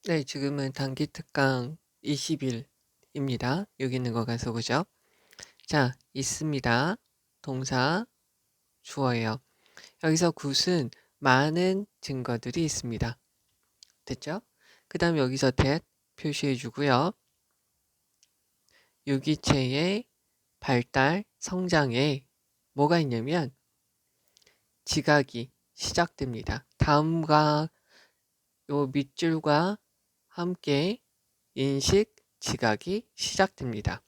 네, 지금은 단기 특강 20일입니다. 여기 있는 거 가서 보죠. 자, 있습니다. 동사 주어예요. 여기서 굿은 많은 증거들이 있습니다. 됐죠? 그 다음에 여기서 that 표시해 주고요. 유기체의 발달, 성장에 뭐가 있냐면 지각이 시작됩니다. 다음과 요 밑줄과 함께 인식, 지각이 시작됩니다.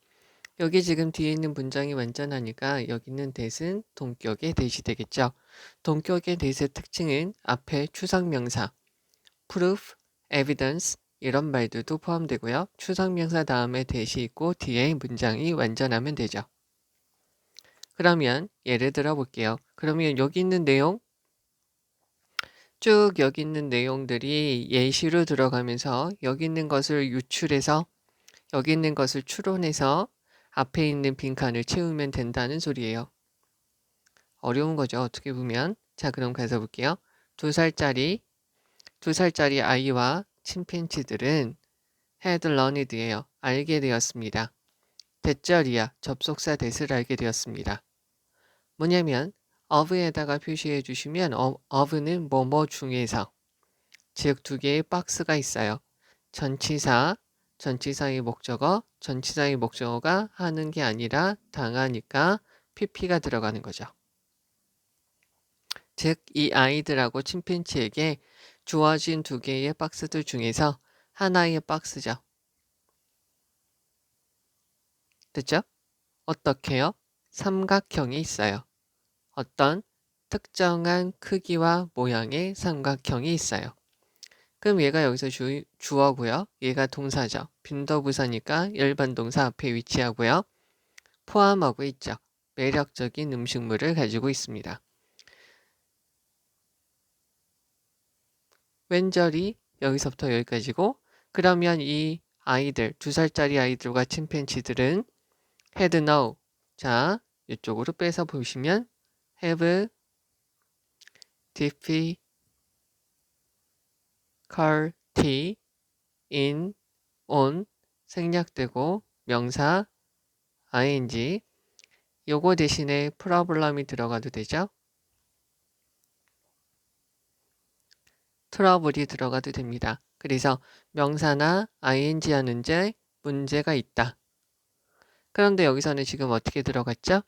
여기 지금 뒤에 있는 문장이 완전하니까 여기 있는 that은 동격의 that이 되겠죠. 동격의 that의 특징은 앞에 추상명사, proof, evidence 이런 말들도 포함되고요. 추상명사 다음에 that이 있고 뒤에 문장이 완전하면 되죠. 그러면 예를 들어 볼게요. 그러면 여기 있는 내용 쭉 여기 있는 내용들이 예시로 들어가면서 여기 있는 것을 유출해서 여기 있는 것을 추론해서 앞에 있는 빈칸을 채우면 된다는 소리예요. 어려운 거죠. 어떻게 보면. 자, 그럼 가서 볼게요. 2살짜리 아이와 침팬지들은 had learned예요. 알게 되었습니다. 대절이야. 접속사 that을 알게 되었습니다. 뭐냐면 of에다가 표시해 주시면 of는 뭐뭐 중에서 즉 두 개의 박스가 있어요. 전치사의 목적어, 전치사의 목적어가 하는 게 아니라 당하니까 pp가 들어가는 거죠. 즉, 이 아이들하고 침팬지에게 주어진 두 개의 박스들 중에서 하나의 박스죠. 됐죠? 어떻게요? 삼각형이 있어요. 어떤 특정한 크기와 모양의 삼각형이 있어요. 그럼 얘가 여기서 주어고요. 얘가 동사죠. 빈도부사니까 일반 동사 앞에 위치하고요. 포함하고 있죠. 매력적인 음식물을 가지고 있습니다. 왼절이 여기서부터 여기까지고 그러면 이 아이들, 2살짜리 아이들과 침팬지들은 had no. 자, 이쪽으로 빼서 보시면 have difficulty in on 생략되고 명사 ing 요거 대신에 problem이 들어가도 되죠. 트러블이 들어가도 됩니다. 그래서 명사나 ing 하는데 문제가 있다. 그런데 여기서는 지금 어떻게 들어갔죠?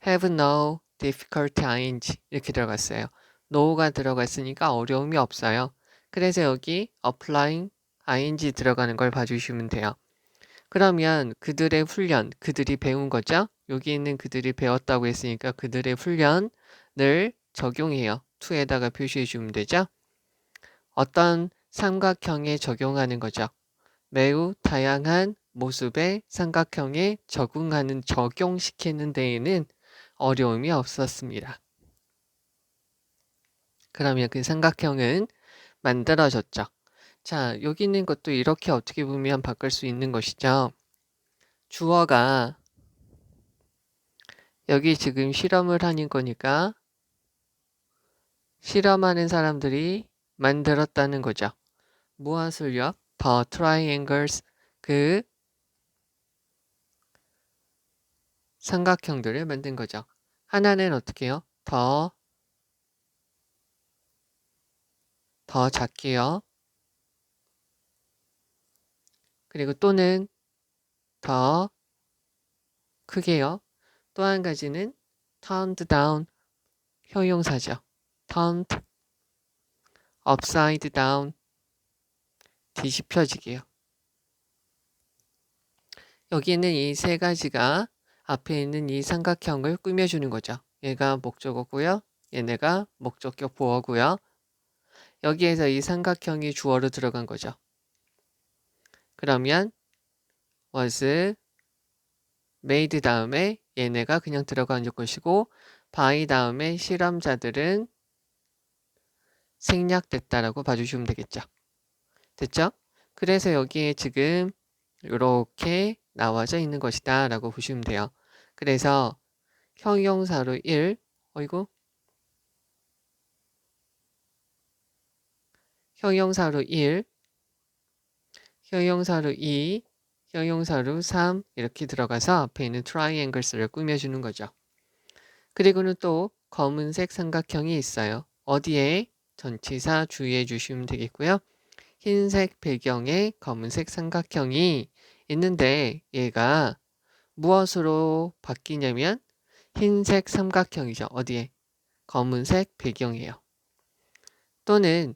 have no difficulty ing 이렇게 들어갔어요. no가 들어갔으니까 어려움이 없어요. 그래서 여기 applying ing 들어가는 걸 봐주시면 돼요. 그러면 그들의 훈련, 그들이 배운 거죠? 여기 있는 그들이 배웠다고 했으니까 그들의 훈련을 적용해요. to에다가 표시해 주면 되죠? 어떤 삼각형에 적용하는 거죠. 매우 다양한 모습의 삼각형에 적용시키는 데에는 어려움이 없었습니다. 그러면 그 삼각형은 만들어졌죠. 자, 여기 있는 것도 이렇게 어떻게 보면 바꿀 수 있는 것이죠. 주어가 여기 지금 실험을 하는 거니까 실험하는 사람들이 만들었다는 거죠. 무엇을요? The triangles 그 삼각형들을 만든 거죠. 하나는 어떻게 해요? 더 작게요. 그리고 또는 더 크게요. 또 한 가지는 turned down 형용사죠. turned upside down 뒤집혀지게요. 여기 있는 이 세 가지가 앞에 있는 이 삼각형을 꾸며주는 거죠. 얘가 목적어고요. 얘네가 목적격 보어고요. 여기에서 이 삼각형이 주어로 들어간 거죠. 그러면 was made 다음에 얘네가 그냥 들어간 것이고 by 다음에 실험자들은 생략됐다라고 봐주시면 되겠죠. 됐죠? 그래서 여기에 지금 이렇게 나와져 있는 것이다 라고 보시면 돼요. 그래서 형용사로 1 어이구 형용사로 1 형용사로 2, 형용사로 3 이렇게 들어가서 앞에 있는 트라이앵글스를 꾸며주는 거죠. 그리고는 또 검은색 삼각형이 있어요. 어디에? 전치사 주의해 주시면 되겠고요. 흰색 배경에 검은색 삼각형이 있는데 얘가 무엇으로 바뀌냐면 흰색 삼각형이죠. 어디에? 검은색 배경이에요. 또는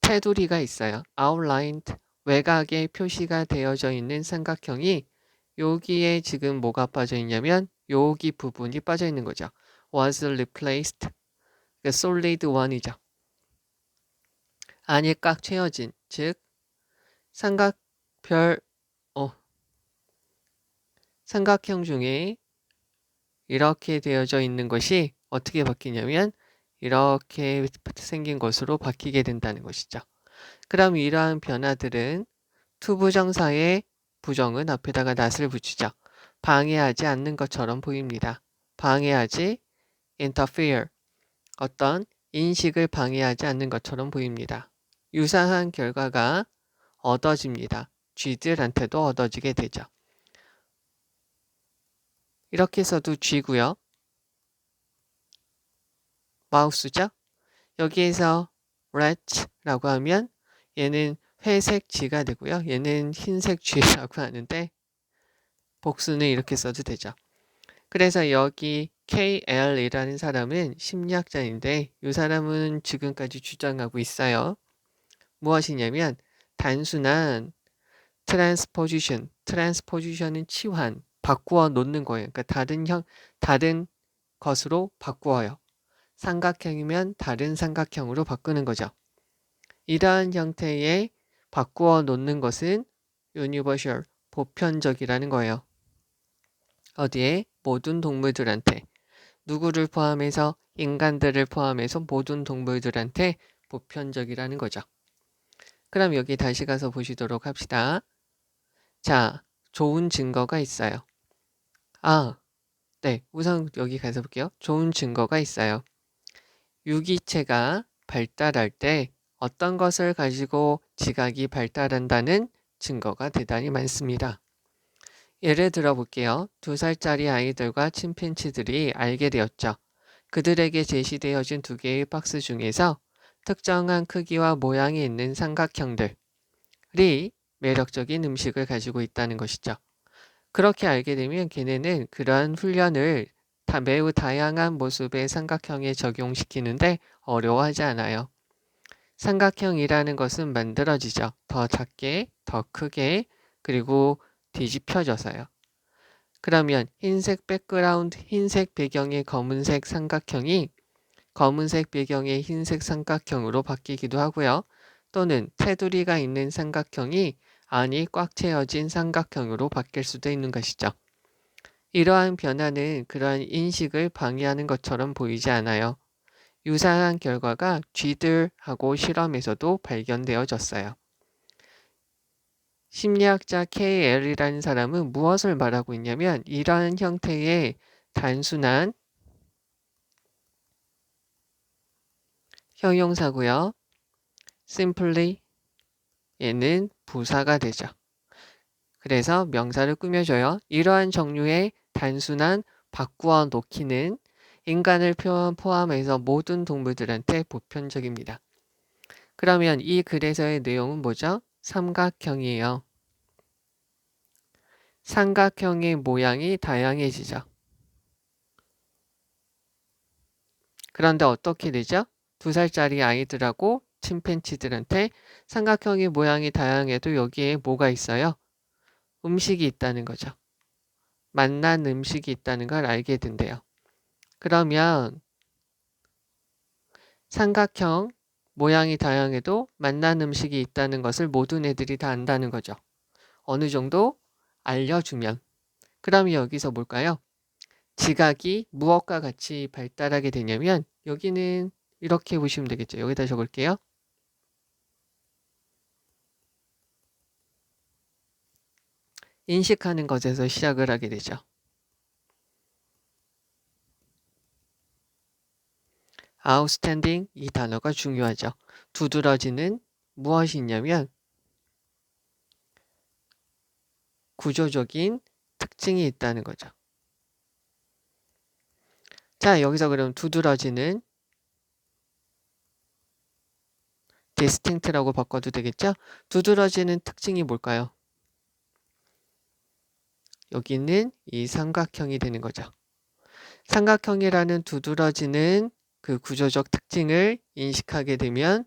테두리가 있어요. outlined, 외곽에 표시가 되어져 있는 삼각형이 여기에 지금 뭐가 빠져 있냐면 여기 부분이 빠져 있는 거죠. was replaced, solid one이죠. 안이 꽉 채워진, 즉 삼각별, 삼각형 중에 이렇게 되어져 있는 것이 어떻게 바뀌냐면 이렇게 생긴 것으로 바뀌게 된다는 것이죠. 그럼 이러한 변화들은 투부정사의 부정은 앞에다가 not을 붙이죠. 방해하지 않는 것처럼 보입니다. 방해하지, interfere, 어떤 인식을 방해하지 않는 것처럼 보입니다. 유사한 결과가 얻어집니다. 쥐들한테도 얻어지게 되죠. 이렇게 해서도 쥐고요. 마우스죠. 여기에서 rat라고 하면 얘는 회색 쥐가 되고요. 얘는 흰색 쥐라고 하는데 복수는 이렇게 써도 되죠. 그래서 여기 KL이라는 사람은 심리학자인데 이 사람은 지금까지 주장하고 있어요. 무엇이냐면 단순한 트랜스포지션은 치환, 바꾸어 놓는 거예요. 그러니까 다른 것으로 바꾸어요. 삼각형이면 다른 삼각형으로 바꾸는 거죠. 이러한 형태의 바꾸어 놓는 것은 universal, 보편적이라는 거예요. 어디에? 모든 동물들한테. 누구를 포함해서? 인간들을 포함해서 모든 동물들한테 보편적이라는 거죠. 그럼 여기 다시 가서 보시도록 합시다. 자, 좋은 증거가 있어요. 네, 우선 여기 가서 볼게요. 좋은 증거가 있어요. 유기체가 발달할 때 어떤 것을 가지고 지각이 발달한다는 증거가 대단히 많습니다. 예를 들어 볼게요. 2살짜리 아이들과 침팬지들이 알게 되었죠. 그들에게 제시되어진 2개의 박스 중에서 특정한 크기와 모양이 있는 삼각형들이 매력적인 음식을 가지고 있다는 것이죠. 그렇게 알게 되면 걔네는 그러한 훈련을 매우 다양한 모습의 삼각형에 적용시키는데 어려워하지 않아요. 삼각형이라는 것은 만들어지죠. 더 작게, 더 크게, 그리고 뒤집혀져서요. 그러면 흰색 백그라운드, 흰색 배경의 검은색 삼각형이 검은색 배경의 흰색 삼각형으로 바뀌기도 하고요. 또는 테두리가 있는 삼각형이 안이 꽉 채워진 삼각형으로 바뀔 수도 있는 것이죠. 이러한 변화는 그러한 인식을 방해하는 것처럼 보이지 않아요. 유사한 결과가 쥐들하고 실험에서도 발견되어졌어요. 심리학자 KL이라는 사람은 무엇을 말하고 있냐면 이러한 형태의 단순한 형용사고요. simply 얘는 부사가 되죠. 그래서 명사를 꾸며줘요. 이러한 종류의 단순한 바꾸어 놓기는 인간을 포함해서 모든 동물들한테 보편적입니다. 그러면 이 글에서의 내용은 뭐죠? 삼각형이에요. 삼각형의 모양이 다양해지죠. 그런데 어떻게 되죠? 2살짜리 아이들하고 침팬지들한테 삼각형의 모양이 다양해도 여기에 뭐가 있어요? 음식이 있다는 거죠. 맛난 음식이 있다는 걸 알게 된대요. 그러면 삼각형 모양이 다양해도 맛난 음식이 있다는 것을 모든 애들이 다 안다는 거죠. 어느 정도 알려주면. 그럼 여기서 뭘까요? 지각이 무엇과 같이 발달하게 되냐면 여기는 이렇게 보시면 되겠죠. 여기다 적을게요. 인식하는 것에서 시작을 하게 되죠. outstanding 이 단어가 중요하죠. 두드러지는 무엇이 있냐면 구조적인 특징이 있다는 거죠. 자, 여기서 그럼 두드러지는 distinct라고 바꿔도 되겠죠? 두드러지는 특징이 뭘까요? 여기는 이 삼각형이 되는 거죠. 삼각형이라는 두드러지는 그 구조적 특징을 인식하게 되면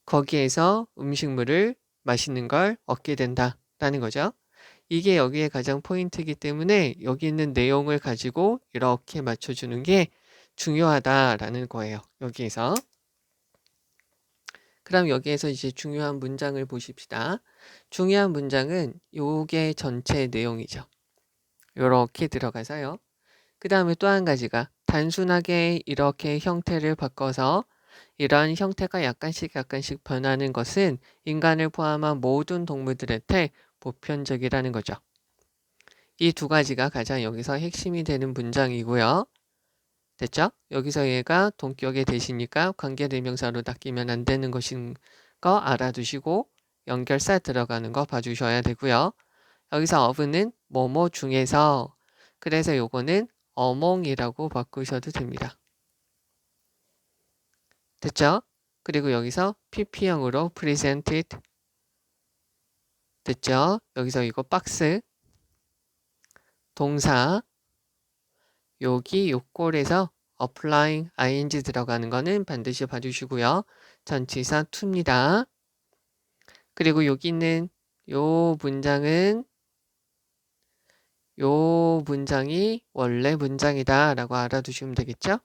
거기에서 음식물을 맛있는 걸 얻게 된다라는 거죠. 이게 여기에 가장 포인트이기 때문에 여기 있는 내용을 가지고 이렇게 맞춰주는 게 중요하다라는 거예요. 여기에서. 그럼 여기에서 이제 중요한 문장을 보십시다. 중요한 문장은 요게 전체 내용이죠. 요렇게 들어가서요. 그 다음에 또 한 가지가 단순하게 이렇게 형태를 바꿔서 이러한 형태가 약간씩 변하는 것은 인간을 포함한 모든 동물들한테 보편적이라는 거죠. 이 두 가지가 가장 여기서 핵심이 되는 문장이고요. 됐죠? 여기서 얘가 동격의 대시니까 관계대명사로 닦이면 안 되는 것인 거 알아두시고 연결사 들어가는 거 봐주셔야 되고요. 여기서 of는 뭐뭐 중에서, 그래서 요거는 among이라고 바꾸셔도 됩니다. 됐죠? 그리고 여기서 pp형으로 presented. 됐죠? 여기서 이거 박스 동사 여기 요꼴에서 applying ing 들어가는 거는 반드시 봐주시고요. 전치사 to입니다. 그리고 여기 있는 요 문장이 원래 문장이다 라고 알아두시면 되겠죠?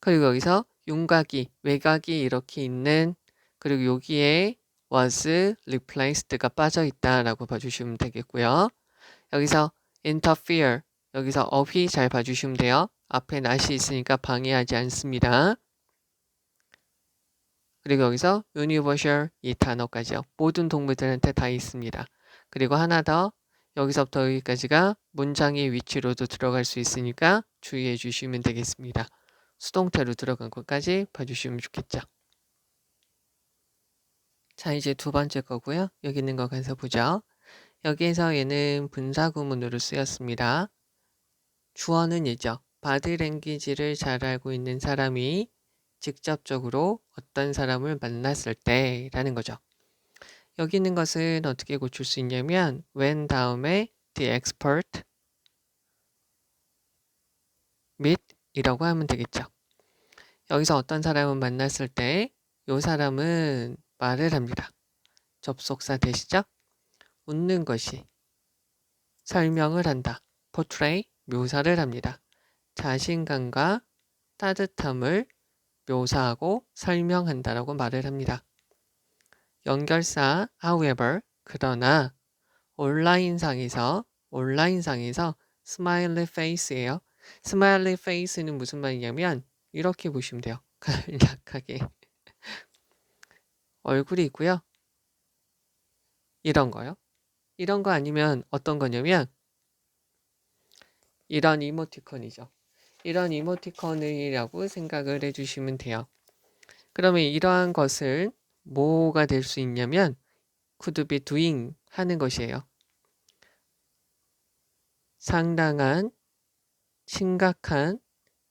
그리고 여기서 윤곽이, 외곽이 이렇게 있는, 그리고 여기에 was replaced가 빠져 있다 라고 봐주시면 되겠고요. 여기서 interfere, 여기서 of이 잘 봐주시면 돼요. 앞에 not이 있으니까 방해하지 않습니다. 그리고 여기서 universal 이 단어까지요. 모든 동물들한테 다 있습니다. 그리고 하나 더, 여기서부터 여기까지가 문장의 위치로도 들어갈 수 있으니까 주의해 주시면 되겠습니다. 수동태로 들어간 것까지 봐주시면 좋겠죠. 자, 이제 두 번째 거고요. 여기 있는 거 가서 보죠. 여기에서 얘는 분사구문으로 쓰였습니다. 주어는 얘죠. 바디랭귀지를 잘 알고 있는 사람이 직접적으로 어떤 사람을 만났을 때 라는 거죠. 여기 있는 것은 어떻게 고칠 수 있냐면 when 다음에 the expert meet 이라고 하면 되겠죠. 여기서 어떤 사람을 만났을 때 이 사람은 말을 합니다. 접속사 되시죠? 웃는 것이 설명을 한다. portray 묘사를 합니다. 자신감과 따뜻함을 묘사하고 설명한다라고 말을 합니다. 연결사 however 그러나 온라인상에서 스마일리 페이스예요. 스마일리 페이스는 무슨 말이냐면 이렇게 보시면 돼요. 간략하게 얼굴이 있고요. 이런 거요. 이런 거 아니면 어떤 거냐면 이런 이모티콘이죠. 이런 이모티콘이라고 생각을 해주시면 돼요. 그러면 이러한 것을 뭐가 될 수 있냐면 could be doing 하는 것이에요. 상당한 심각한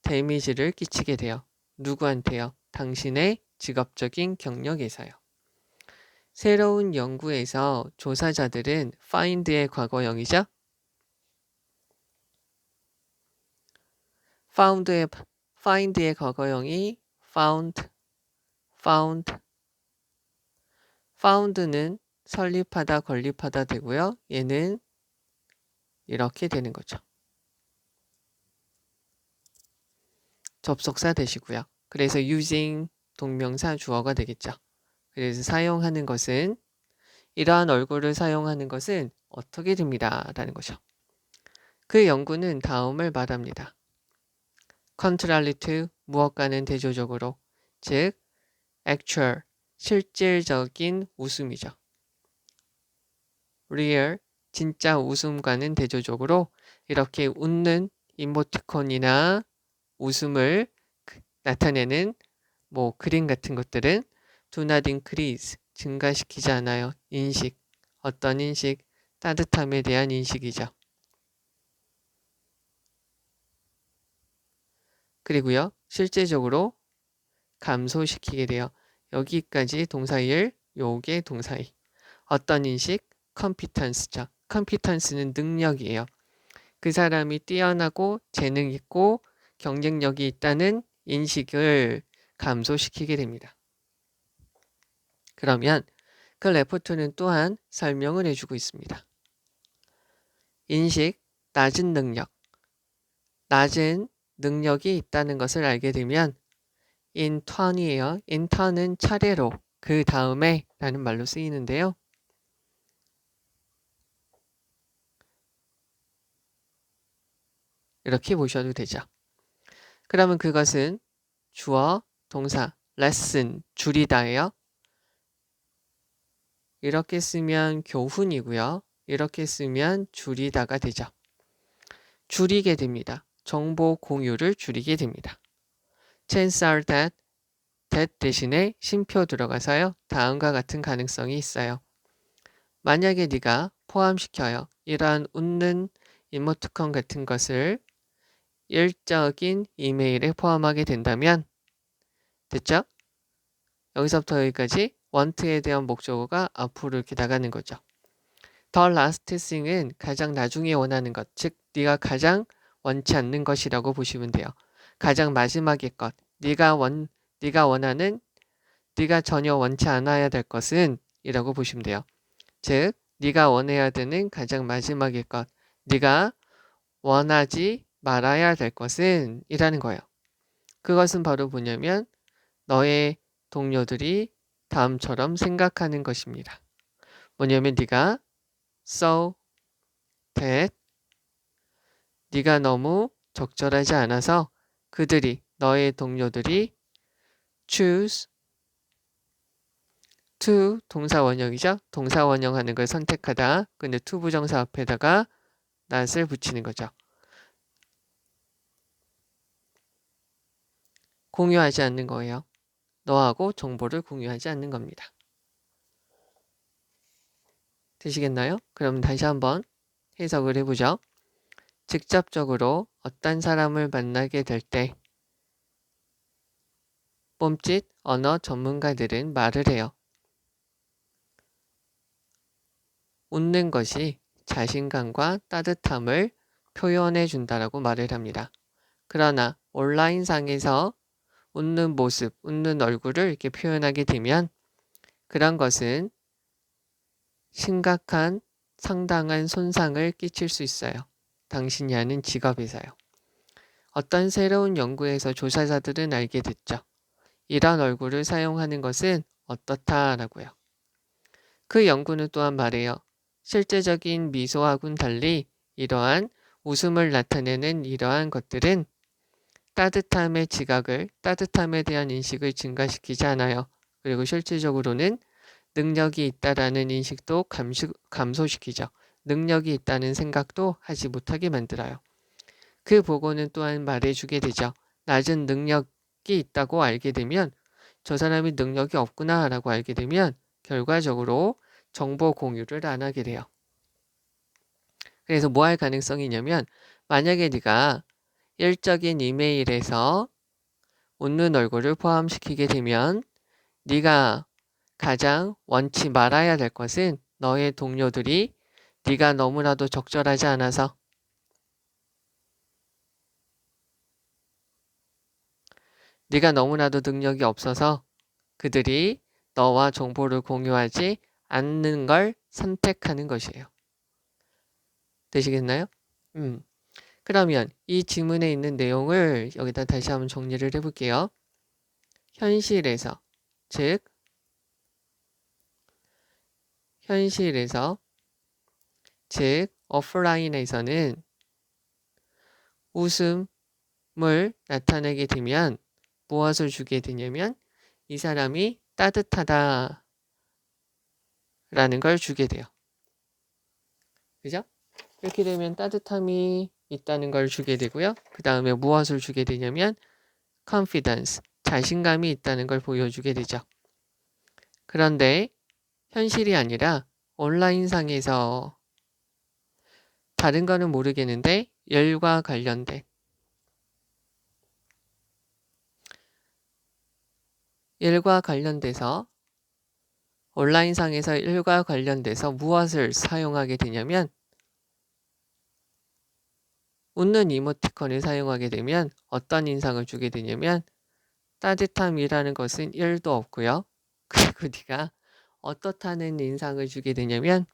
데미지를 끼치게 돼요. 누구한테요? 당신의 직업적인 경력에서요. 새로운 연구에서 조사자들은 find의 과거형이죠. find의 과거형이 found는 설립하다, 건립하다 되고요. 얘는 이렇게 되는 거죠. 접속사 되시고요. 그래서 using 동명사 주어가 되겠죠. 그래서 사용하는 것은 이러한 얼굴을 사용하는 것은 어떻게 됩니다. 라는 거죠. 그 연구는 다음을 말합니다. contrary to 무엇과는 대조적으로 즉 actual 실질적인 웃음이죠. real 진짜 웃음과는 대조적으로 이렇게 웃는 이모티콘이나 웃음을 나타내는 뭐 그림 같은 것들은 do not increase 증가시키지 않아요. 인식. 어떤 인식? 따뜻함에 대한 인식이죠. 그리고요. 실제적으로 감소시키게 돼요. 여기까지 동사일, 요게 동사일. 어떤 인식? 컴피턴스죠. 컴피턴스는 능력이에요. 그 사람이 뛰어나고 재능 있고 경쟁력이 있다는 인식을 감소시키게 됩니다. 그러면 그 레포트는 또한 설명을 해주고 있습니다. 인식, 낮은 능력. 낮은 능력이 있다는 것을 알게 되면 in turn이에요. in turn은 차례로, 그 다음에 라는 말로 쓰이는데요. 이렇게 보셔도 되죠. 그러면 그것은 주어, 동사, lesson, 줄이다예요. 이렇게 쓰면 교훈이고요. 이렇게 쓰면 줄이다가 되죠. 줄이게 됩니다. 정보 공유를 줄이게 됩니다. Chances are that 대신에 쉼표 들어가서요. 다음과 같은 가능성이 있어요. 만약에 네가 포함시켜요. 이러한 웃는 이모티콘 같은 것을 일적인 이메일에 포함하게 된다면 됐죠? 여기서부터 여기까지 want에 대한 목적어가 앞으로 이렇게 나가는 거죠. The last thing은 가장 나중에 원하는 것, 즉 네가 가장 원치 않는 것이라고 보시면 돼요. 가장 마지막의 것, 네가 원하는, 네가 전혀 원치 않아야 될 것은 이라고 보시면 돼요. 즉 네가 원해야 되는 가장 마지막의 것, 네가 원하지 말아야 될 것은 이라는 거예요. 그것은 바로 뭐냐면 너의 동료들이 다음처럼 생각하는 것입니다. 뭐냐면 네가 so that 네가 너무 적절하지 않아서 그들이, 너의 동료들이 choose to 동사 원형이죠. 동사 원형하는 걸 선택하다. 근데 to 부정사 앞에다가 not을 붙이는 거죠. 공유하지 않는 거예요. 너하고 정보를 공유하지 않는 겁니다. 되시겠나요? 그럼 다시 한번 해석을 해보죠. 직접적으로 어떤 사람을 만나게 될 때 뽐짓 언어 전문가들은 말을 해요. 웃는 것이 자신감과 따뜻함을 표현해 준다라고 말을 합니다. 그러나 온라인상에서 웃는 모습, 웃는 얼굴을 이렇게 표현하게 되면 그런 것은 심각한 상당한 손상을 끼칠 수 있어요. 당신이 하는 직업에서요. 어떤 새로운 연구에서 조사자들은 알게 됐죠. 이런 얼굴을 사용하는 것은 어떻다라고요. 그 연구는 또한 말해요. 실제적인 미소하고는 달리 이러한 웃음을 나타내는 이러한 것들은 따뜻함의 지각을, 따뜻함에 대한 인식을 증가시키지 않아요. 그리고 실질적으로는 능력이 있다라는 인식도 감소시키죠. 능력이 있다는 생각도 하지 못하게 만들어요. 그 보고는 또한 말해주게 되죠. 낮은 능력이 있다고 알게 되면 저 사람이 능력이 없구나 라고 알게 되면 결과적으로 정보 공유를 안 하게 돼요. 그래서 뭐 할 가능성이 있냐면 만약에 네가 일적인 이메일에서 웃는 얼굴을 포함시키게 되면 네가 가장 원치 말아야 될 것은 너의 동료들이 네가 너무나도 적절하지 않아서 네가 너무나도 능력이 없어서 그들이 너와 정보를 공유하지 않는 걸 선택하는 것이에요. 되시겠나요? 그러면 이 지문에 있는 내용을 여기다 다시 한번 정리를 해볼게요. 현실에서, 즉 오프라인에서는 웃음을 나타내게 되면 무엇을 주게 되냐면 이 사람이 따뜻하다라는 걸 주게 돼요. 그죠? 이렇게 되면 따뜻함이 있다는 걸 주게 되고요. 그 다음에 무엇을 주게 되냐면 confidence, 자신감이 있다는 걸 보여주게 되죠. 그런데 현실이 아니라 온라인상에서 다른 거는 모르겠는데 일과 관련된 일과 관련돼서 온라인상에서 일과 관련돼서 무엇을 사용하게 되냐면 웃는 이모티콘을 사용하게 되면 어떤 인상을 주게 되냐면 따뜻함이라는 것은 1도 없고요. 그리고 네가 어떻다는 인상을 주게 되냐면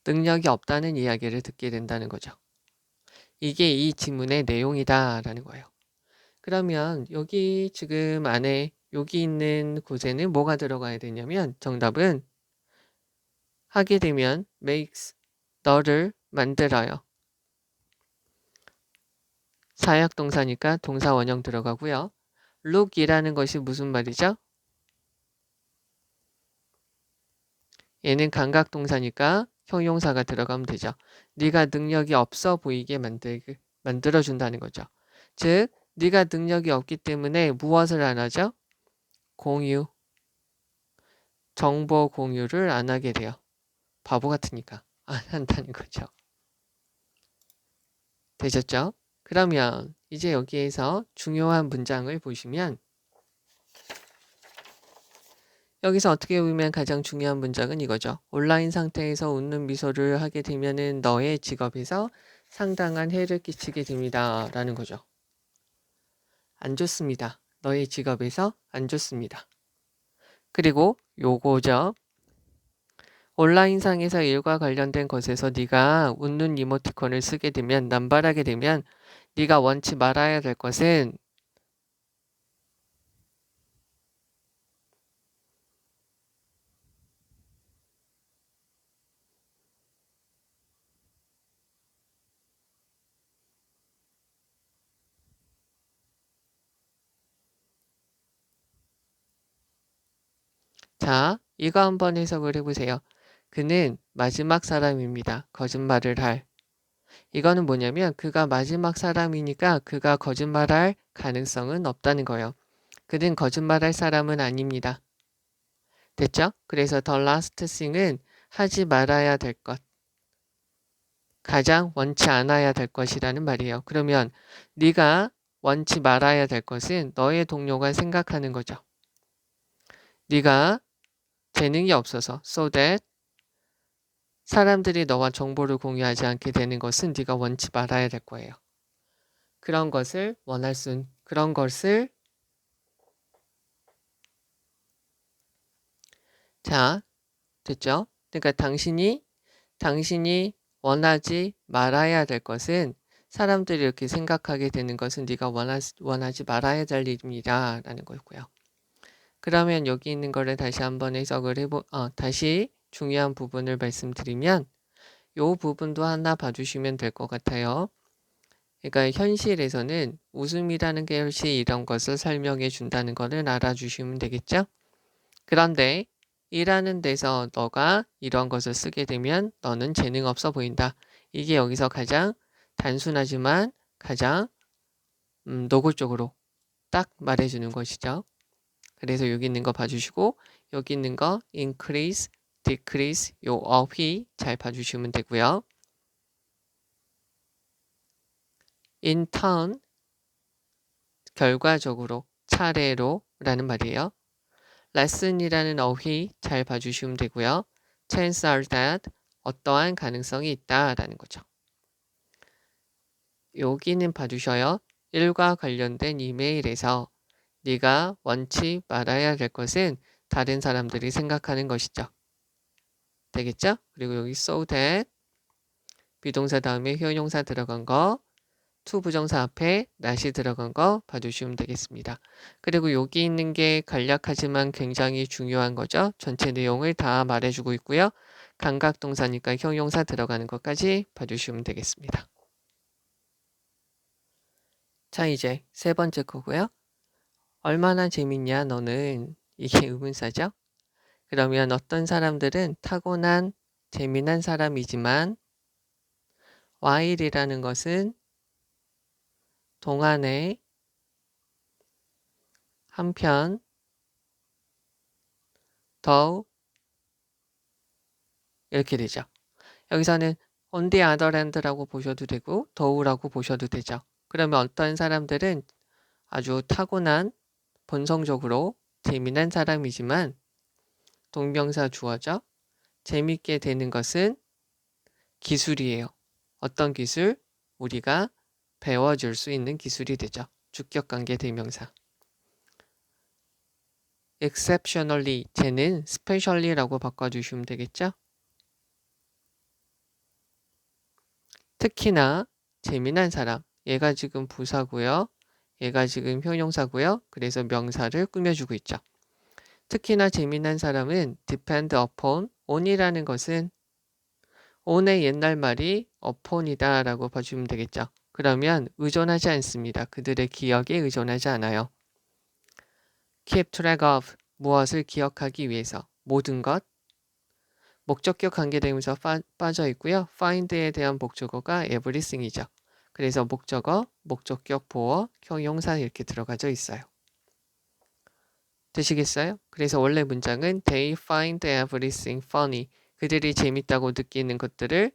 능력이 없다는 이야기를 듣게 된다는 거죠. 이게 이 지문의 내용이다라는 거예요. 그러면 여기 지금 안에 여기 있는 곳에는 뭐가 들어가야 되냐면 정답은 하게 되면 makes 너를 만들어요. 사역동사니까 동사 원형 들어가고요. look이라는 것이 무슨 말이죠? 얘는 감각동사니까 형용사가 들어가면 되죠. 네가 능력이 없어 보이게 만들어준다는 거죠. 즉 네가 능력이 없기 때문에 무엇을 안 하죠? 공유, 정보 공유를 안 하게 돼요. 바보 같으니까 안 한다는 거죠. 되셨죠? 그러면 이제 여기에서 중요한 문장을 보시면 여기서 어떻게 보면 가장 중요한 문장은 이거죠. 온라인 상태에서 웃는 미소를 하게 되면은 너의 직업에서 상당한 해를 끼치게 됩니다. 라는 거죠. 안 좋습니다. 너의 직업에서 안 좋습니다. 그리고 요거죠. 온라인상에서 일과 관련된 것에서 네가 웃는 이모티콘을 쓰게 되면 남발하게 되면 네가 원치 말아야 될 것은 자, 이거 한번 해석을 해보세요. 그는 마지막 사람입니다. 거짓말을 할. 이거는 뭐냐면 그가 마지막 사람이니까 그가 거짓말할 가능성은 없다는 거예요. 그는 거짓말할 사람은 아닙니다. 됐죠? 그래서 the last thing은 하지 말아야 될 것. 가장 원치 않아야 될 것이라는 말이에요. 그러면 네가 원치 말아야 될 것은 너의 동료가 생각하는 거죠. 네가 재능이 없어서 so that 사람들이 너와 정보를 공유하지 않게 되는 것은 네가 원치 말아야 될 거예요. 그런 것을 그런 것을 자, 됐죠? 그러니까 당신이 원하지 말아야 될 것은 사람들이 이렇게 생각하게 되는 것은 네가 원하지 말아야 될 일입니다. 라는 거고요. 그러면 여기 있는 거를 다시 한번 다시 중요한 부분을 말씀드리면 이 부분도 하나 봐주시면 될 것 같아요. 그러니까 현실에서는 웃음이라는 것이 이런 것을 설명해 준다는 것을 알아주시면 되겠죠? 그런데 일하는 데서 너가 이런 것을 쓰게 되면 너는 재능 없어 보인다. 이게 여기서 가장 단순하지만 가장 노골적으로 딱 말해주는 것이죠. 그래서 여기 있는 거 봐주시고 여기 있는 거 increase, decrease 요 어휘 잘 봐주시면 되고요. in turn 결과적으로 차례로 라는 말이에요. lesson이라는 어휘 잘 봐주시면 되고요. chance are that 어떠한 가능성이 있다라는 거죠. 여기는 봐주셔요. 일과 관련된 이메일에서 네가 원치 말아야 될 것은 다른 사람들이 생각하는 것이죠. 되겠죠? 그리고 여기 so that 비동사 다음에 형용사 들어간 거 to 부정사 앞에 not이 들어간 거 봐주시면 되겠습니다. 그리고 여기 있는 게 간략하지만 굉장히 중요한 거죠. 전체 내용을 다 말해주고 있고요. 감각동사니까 형용사 들어가는 것까지 봐주시면 되겠습니다. 자, 이제 세 번째 거고요. 얼마나 재밌냐 너는 이게 의문사죠. 그러면 어떤 사람들은 타고난 재미난 사람이지만 while이라는 것은 동안에 한편, 더 이렇게 되죠. 여기서는 on the other hand라고 보셔도 되고 더우라고 보셔도 되죠. 그러면 어떤 사람들은 아주 타고난 본성적으로 재미난 사람이지만 동명사 주어죠. 재밌게 되는 것은 기술이에요. 어떤 기술? 우리가 배워줄 수 있는 기술이 되죠. 주격관계 대명사. exceptionally, 쟤는 specially라고 바꿔주시면 되겠죠. 특히나 재미난 사람, 얘가 지금 부사고요. 얘가 지금 형용사고요. 그래서 명사를 꾸며주고 있죠. 특히나 재미난 사람은 depend upon, on이라는 것은 on의 옛날 말이 upon이다 라고 봐주면 되겠죠. 그러면 의존하지 않습니다. 그들의 기억에 의존하지 않아요. keep track of, 무엇을 기억하기 위해서, 모든 것. 목적격 관계대명사 빠져 있고요. find에 대한 목적어가 everything이죠. 그래서 목적어, 목적격, 보어, 형용사 이렇게 들어가져 있어요. 되시겠어요? 그래서 원래 문장은 They find everything funny. 그들이 재밌다고 느끼는 것들을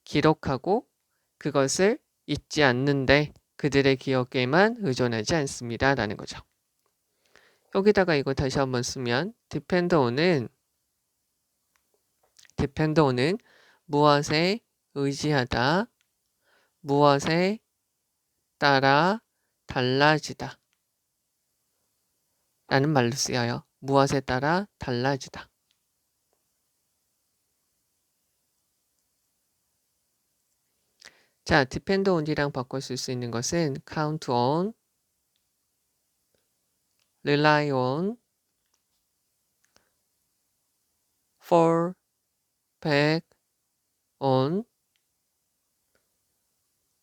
기록하고 그것을 잊지 않는데 그들의 기억에만 의존하지 않습니다. 라는 거죠. 여기다가 이거 다시 한번 쓰면 depend on은 무엇에 의지하다, 무엇에 따라 달라지다 라는 말로 쓰여요. 무엇에 따라 달라지다. 자, depend on이랑 바꿔 쓸 수 있는 것은 count on, rely on, fall back on,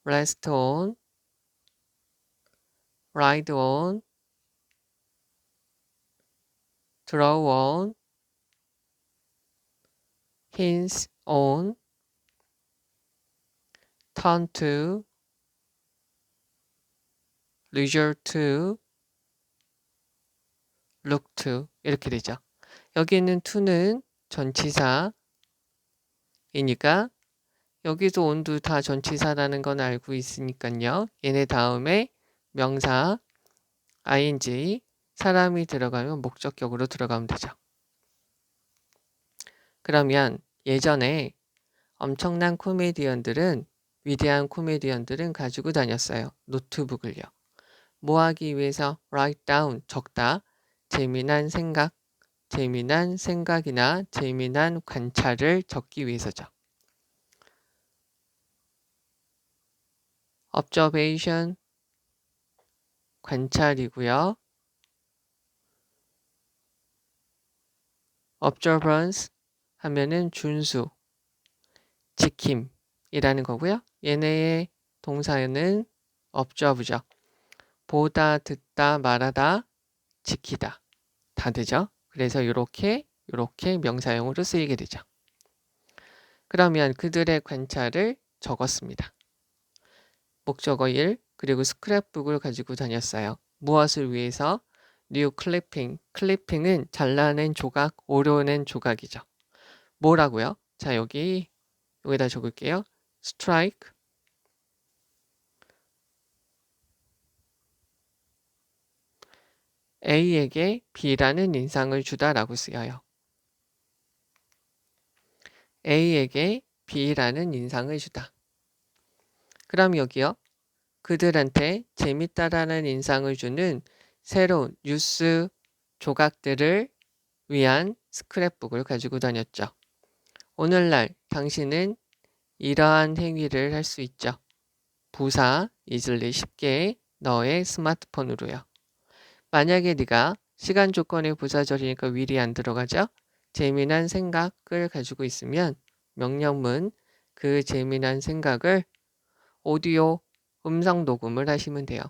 rest on, ride on, draw on, hints on, turn to, leisure to, look to 이렇게 되죠. 여기 있는 to는 전치사이니까 여기도 on도 다 전치사라는 건 알고 있으니까요. 얘네 다음에 명사, ing, 사람이 들어가면 목적격으로 들어가면 되죠. 그러면 예전에 엄청난 위대한 코미디언들은 가지고 다녔어요. 노트북을요. 뭐 하기 위해서? write down, 적다. 재미난 생각이나 재미난 관찰을 적기 위해서죠. observation, 관찰이고요. observance 하면은 준수, 지킴이라는 거고요. 얘네의 동사는 observe죠. 보다, 듣다, 말하다, 지키다. 다 되죠? 그래서 이렇게 명사형으로 쓰이게 되죠. 그러면 그들의 관찰을 적었습니다. 목적어 1, 그리고 스크랩북을 가지고 다녔어요. 무엇을 위해서? 뉴 클리핑. 클리핑은 잘라낸 조각, 오려낸 조각이죠. 뭐라고요? 자, 여기다 적을게요. strike, A에게 B라는 인상을 주다라고 쓰여요. A에게 B라는 인상을 주다. 그럼 여기요. 그들한테 재밌다라는 인상을 주는 새로운 뉴스 조각들을 위한 스크랩북을 가지고 다녔죠. 오늘날 당신은 이러한 행위를 할 수 있죠. 부사, easily 쉽게 너의 스마트폰으로요. 만약에 네가 시간 조건의 부사절이니까 will이 안 들어가죠. 재미난 생각을 가지고 있으면 명령문 그 재미난 생각을 오디오 음성 녹음을 하시면 돼요.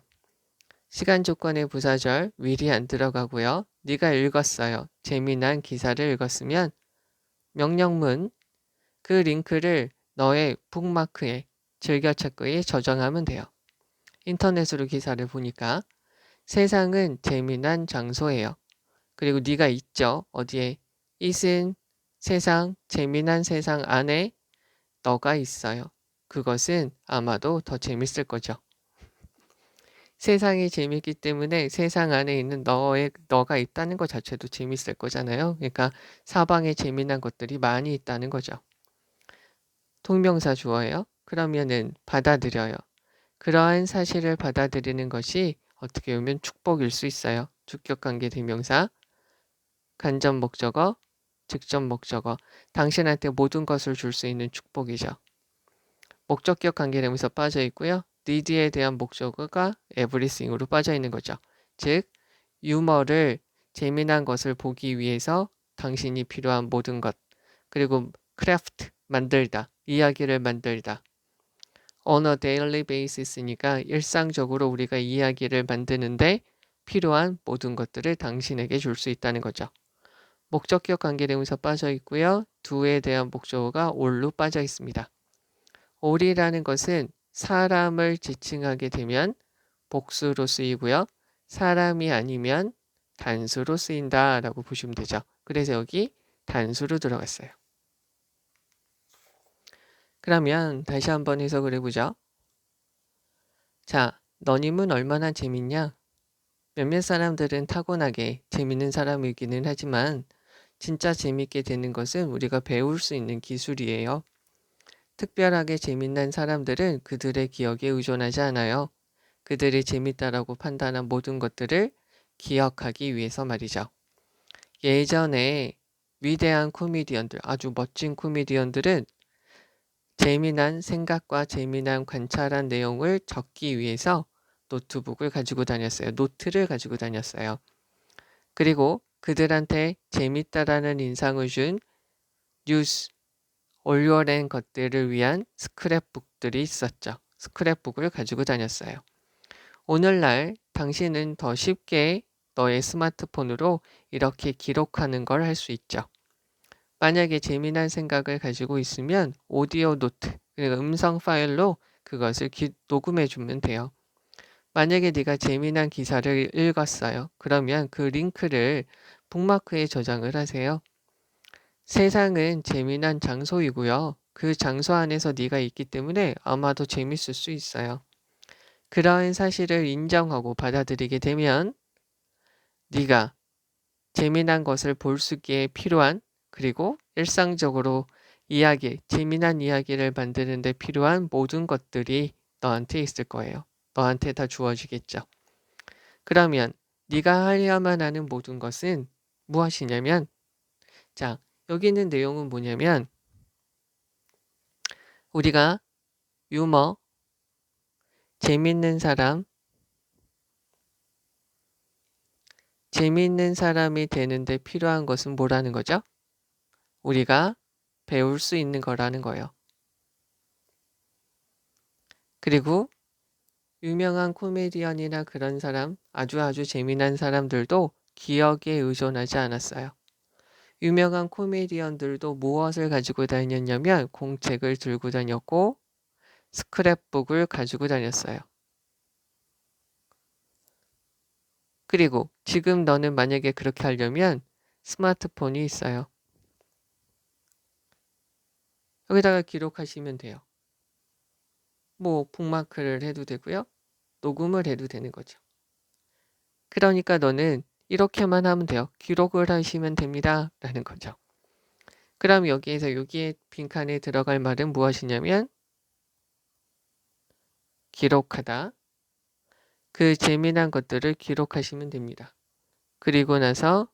시간 조건의 부사절 will이 안 들어가고요. 네가 읽었어요. 재미난 기사를 읽었으면 명령문 그 링크를 너의 북마크에 즐겨찾기에 저장하면 돼요. 인터넷으로 기사를 보니까 세상은 재미난 장소예요. 그리고 네가 있죠. 어디에? it은 세상, 재미난 세상 안에 너가 있어요. 그것은 아마도 더 재밌을 거죠. 세상이 재밌기 때문에 세상 안에 있는 너가 있다는 것 자체도 재밌을 거잖아요. 그러니까 사방에 재미난 것들이 많이 있다는 거죠. 동명사 주어예요. 그러면은 받아들여요. 그러한 사실을 받아들이는 것이 어떻게 보면 축복일 수 있어요. 주격관계 대명사, 간접 목적어, 직접 목적어. 당신한테 모든 것을 줄 수 있는 축복이죠. 목적격 관계대명사 빠져 있고요. need에 대한 목적어가 everything으로 빠져 있는 거죠. 즉, 유머를 재미난 것을 보기 위해서 당신이 필요한 모든 것. 그리고 craft, 만들다, 이야기를 만들다. on a daily basis니까 일상적으로 우리가 이야기를 만드는데 필요한 모든 것들을 당신에게 줄 수 있다는 거죠. 목적격 관계대명사 빠져 있고요. do에 대한 목적어가 all로 빠져 있습니다. all이라는 것은 사람을 지칭하게 되면 복수로 쓰이고요. 사람이 아니면 단수로 쓰인다라고 보시면 되죠. 그래서 여기 단수로 들어갔어요. 그러면 다시 한번 해석을 해보죠. 자, 너님은 얼마나 재밌냐? 몇몇 사람들은 타고나게 재밌는 사람이기는 하지만 진짜 재밌게 되는 것은 우리가 배울 수 있는 기술이에요. 특별하게 재밌는 사람들은 그들의 기억에 의존하지 않아요. 그들이 재밌다라고 판단한 모든 것들을 기억하기 위해서 말이죠. 예전에 위대한 코미디언들, 아주 멋진 코미디언들은 재미난 생각과 재미난 관찰한 내용을 적기 위해서 노트북을 가지고 다녔어요. 노트를 가지고 다녔어요. 그리고 그들한테 재밌다라는 인상을 준 뉴스, 올려낸 것들을 위한 스크랩북들이 있었죠. 스크랩북을 가지고 다녔어요. 오늘날 당신은 더 쉽게 너의 스마트폰으로 이렇게 기록하는 걸 할 수 있죠. 만약에 재미난 생각을 가지고 있으면 오디오 노트, 그러니까 음성 파일로 그것을 녹음해 주면 돼요. 만약에 네가 재미난 기사를 읽었어요. 그러면 그 링크를 북마크에 저장을 하세요. 세상은 재미난 장소이고요. 그 장소 안에서 네가 있기 때문에 아마도 재밌을 수 있어요. 그러한 사실을 인정하고 받아들이게 되면 네가 재미난 것을 볼 수 있기에 필요한 그리고 일상적으로 재미난 이야기를 만드는 데 필요한 모든 것들이 너한테 있을 거예요. 너한테 다 주어지겠죠. 그러면 네가 하려만 하는 모든 것은 무엇이냐면 자, 여기 있는 내용은 뭐냐면 우리가 유머, 재밌는 사람이 되는데 필요한 것은 뭐라는 거죠? 우리가 배울 수 있는 거라는 거예요. 그리고 유명한 코미디언이나 그런 사람, 아주 재미난 사람들도 기억에 의존하지 않았어요. 유명한 코미디언들도 무엇을 가지고 다녔냐면 공책을 들고 다녔고 스크랩북을 가지고 다녔어요. 그리고 지금 너는 만약에 그렇게 하려면 스마트폰이 있어요. 여기다가 기록하시면 돼요. 뭐 북마크를 해도 되고요. 녹음을 해도 되는 거죠. 그러니까 너는 이렇게만 하면 돼요. 기록을 하시면 됩니다. 라는 거죠. 그럼 여기에 빈칸에 들어갈 말은 무엇이냐면 기록하다. 그 재미난 것들을 기록하시면 됩니다. 그리고 나서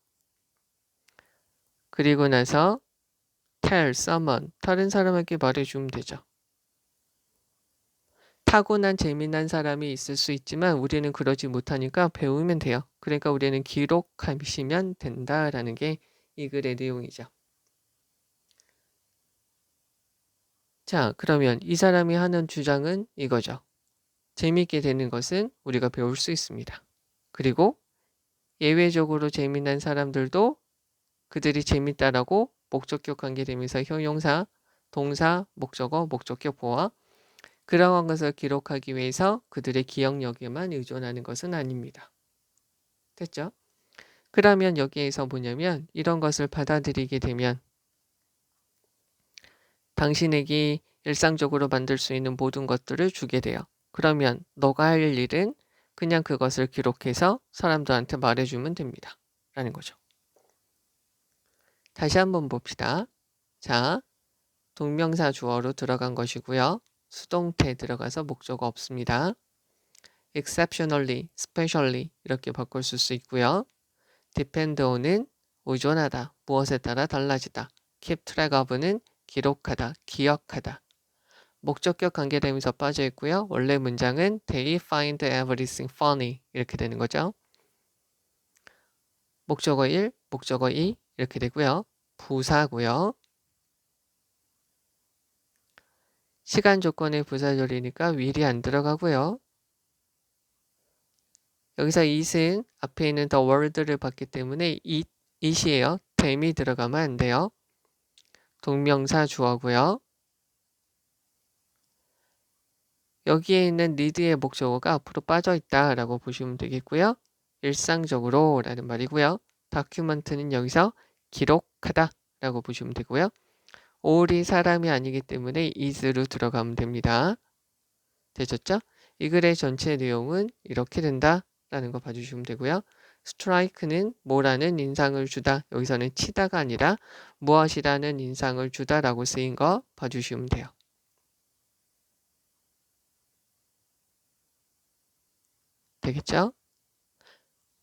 tell someone, 다른 사람에게 말해주면 되죠. 타고난 재미난 사람이 있을 수 있지만 우리는 그러지 못하니까 배우면 돼요. 그러니까 우리는 기록하시면 된다라는 게 이 글의 내용이죠. 자, 그러면 이 사람이 하는 주장은 이거죠. 재미있게 되는 것은 우리가 배울 수 있습니다. 그리고 예외적으로 재미난 사람들도 그들이 재밌다라고 목적격 관계되면서 형용사, 동사, 목적어, 목적격 보어 그러한 것을 기록하기 위해서 그들의 기억력에만 의존하는 것은 아닙니다. 됐죠? 그러면 여기에서 뭐냐면 이런 것을 받아들이게 되면 당신에게 일상적으로 만들 수 있는 모든 것들을 주게 돼요. 그러면 너가 할 일은 그냥 그것을 기록해서 사람들한테 말해주면 됩니다. 라는 거죠. 다시 한번 봅시다. 자, 동명사 주어로 들어간 것이고요. 수동태 들어가서 목적어 없습니다. exceptionally, specially 이렇게 바꿀 수 있고요. depend on은 의존하다, 무엇에 따라 달라지다. keep track of는 기록하다, 기억하다. 목적격 관계대명사 빠져 있고요. 원래 문장은 they find everything funny 이렇게 되는 거죠. 목적어 1, 목적어 2 이렇게 되고요. 부사고요. 시간 조건의 부사절이니까 will이 안 들어가고요. 여기서 it은 앞에 있는 the world를 봤기 때문에 it이에요. them이 들어가면 안 돼요. 동명사 주어고요. 여기에 있는 need의 목적어가 앞으로 빠져 있다라고 보시면 되겠고요. 일상적으로 라는 말이고요. document는 여기서 기록하다 라고 보시면 되고요. all이 사람이 아니기 때문에 is로 들어가면 됩니다. 되셨죠? 이 글의 전체 내용은 이렇게 된다 라는 거 봐주시면 되고요. strike는 뭐라는 인상을 주다. 여기서는 치다가 아니라 무엇이라는 인상을 주다 라고 쓰인 거 봐주시면 돼요. 되겠죠?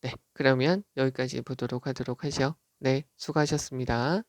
네, 그러면 여기까지 보도록 하도록 하죠. 네, 수고하셨습니다.